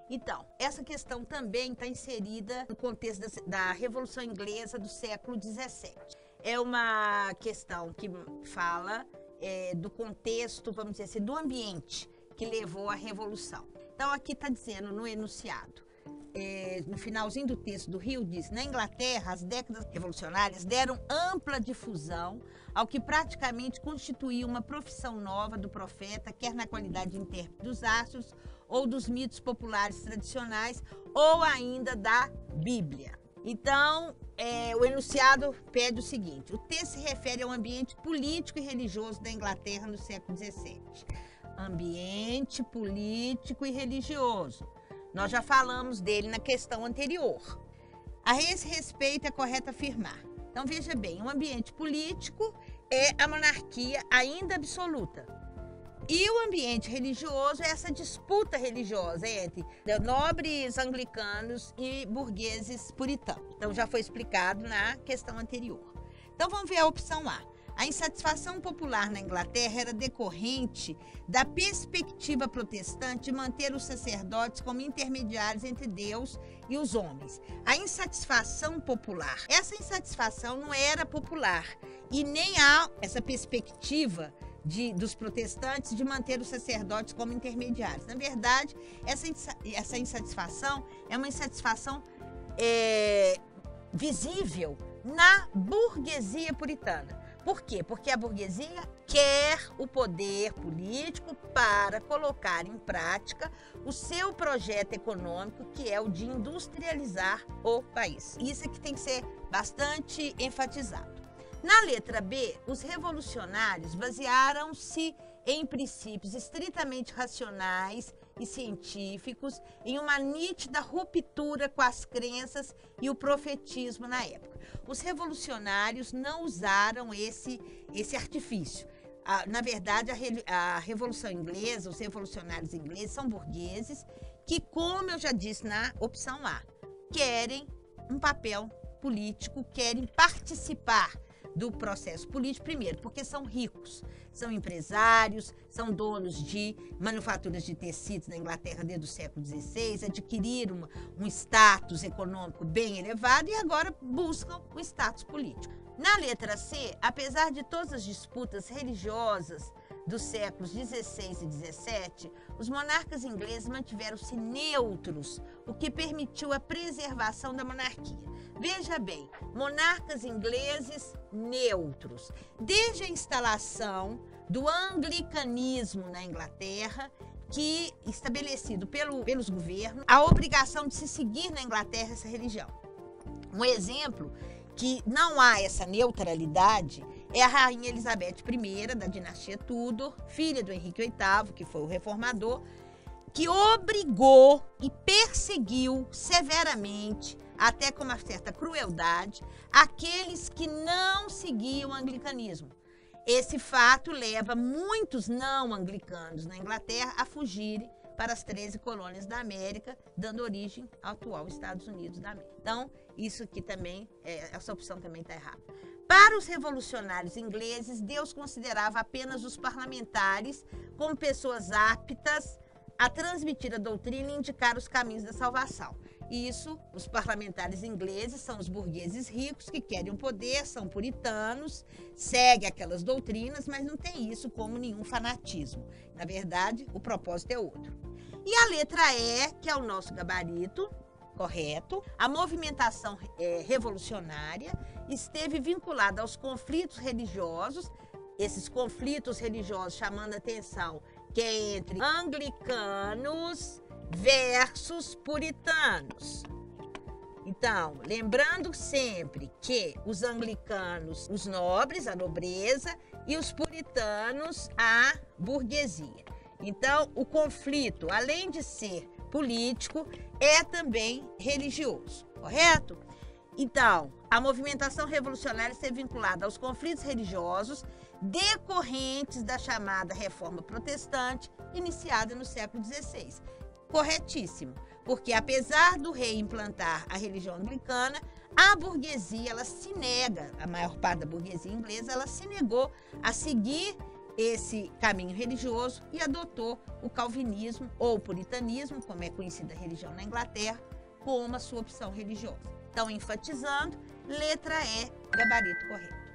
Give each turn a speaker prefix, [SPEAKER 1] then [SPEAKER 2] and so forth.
[SPEAKER 1] Então, essa questão também está inserida no contexto da Revolução Inglesa do século XVII. É uma questão que fala do contexto, vamos dizer assim, do ambiente que levou à Revolução. Então, aqui está dizendo no enunciado, no finalzinho do texto do Rio, diz: na Inglaterra, as décadas revolucionárias deram ampla difusão ao que praticamente constituía uma profissão nova do profeta, quer na qualidade de intérprete dos astros, ou dos mitos populares tradicionais, ou ainda da Bíblia. Então, o enunciado pede o seguinte: o texto se refere ao ambiente político e religioso da Inglaterra no século XVII. Ambiente político e religioso. Nós já falamos dele na questão anterior. A esse respeito é correto afirmar. Então, veja bem, o ambiente político é a monarquia ainda absoluta. E o ambiente religioso é essa disputa religiosa entre nobres anglicanos e burgueses puritanos. Então, já foi explicado na questão anterior. Então, vamos ver a opção A. A insatisfação popular na Inglaterra era decorrente da perspectiva protestante de manter os sacerdotes como intermediários entre Deus e os homens. A insatisfação popular, essa insatisfação não era popular e nem há essa perspectiva dos protestantes de manter os sacerdotes como intermediários. Na verdade, essa insatisfação é uma insatisfação visível na burguesia puritana. Por quê? Porque a burguesia quer o poder político para colocar em prática o seu projeto econômico, que é o de industrializar o país. Isso é que tem que ser bastante enfatizado. Na letra B, os revolucionários basearam-se em princípios estritamente racionais e científicos, em uma nítida ruptura com as crenças e o profetismo na época. Os revolucionários não usaram esse artifício. Na verdade, a Revolução Inglesa, os revolucionários ingleses são burgueses que, como eu já disse na opção A, querem um papel político, querem participar do processo político, primeiro, porque são ricos, são empresários, são donos de manufaturas de tecidos na Inglaterra desde o século XVI, adquiriram um status econômico bem elevado e agora buscam o status político. Na letra C, apesar de todas as disputas religiosas dos séculos XVI e XVII, os monarcas ingleses mantiveram-se neutros, o que permitiu a preservação da monarquia. Veja bem, monarcas ingleses neutros. Desde a instalação do anglicanismo na Inglaterra, que estabelecido pelos governos, a obrigação de se seguir na Inglaterra essa religião. Um exemplo que não há essa neutralidade é a rainha Elizabeth I, da dinastia Tudor, filha do Henrique VIII, que foi o reformador, que obrigou e perseguiu severamente, até com uma certa crueldade, aqueles que não seguiam o anglicanismo. Esse fato leva muitos não anglicanos na Inglaterra a fugirem para as 13 colônias da América, dando origem ao atual Estados Unidos da América. Então, isso aqui também, essa opção também está errada. Para os revolucionários ingleses, Deus considerava apenas os parlamentares como pessoas aptas a transmitir a doutrina e indicar os caminhos da salvação. Isso, os parlamentares ingleses são os burgueses ricos que querem o poder, são puritanos, seguem aquelas doutrinas, mas não tem isso como nenhum fanatismo. Na verdade, o propósito é outro. E a letra E, que é o nosso gabarito, correto, a movimentação revolucionária esteve vinculada aos conflitos religiosos, esses conflitos religiosos chamando a atenção que é entre anglicanos versus puritanos. Então, lembrando sempre que os anglicanos, os nobres, a nobreza, e os puritanos, a burguesia. Então, o conflito, além de ser político, é também religioso, correto? Então, a movimentação revolucionária esteve vinculada aos conflitos religiosos decorrentes da chamada Reforma Protestante, iniciada no século XVI. Corretíssimo, porque apesar do rei implantar a religião anglicana, a burguesia, ela se nega, a maior parte da burguesia inglesa, ela se negou a seguir esse caminho religioso e adotou o calvinismo ou o puritanismo, como é conhecida a religião na Inglaterra, como a sua opção religiosa. Então, enfatizando, letra E, gabarito correto.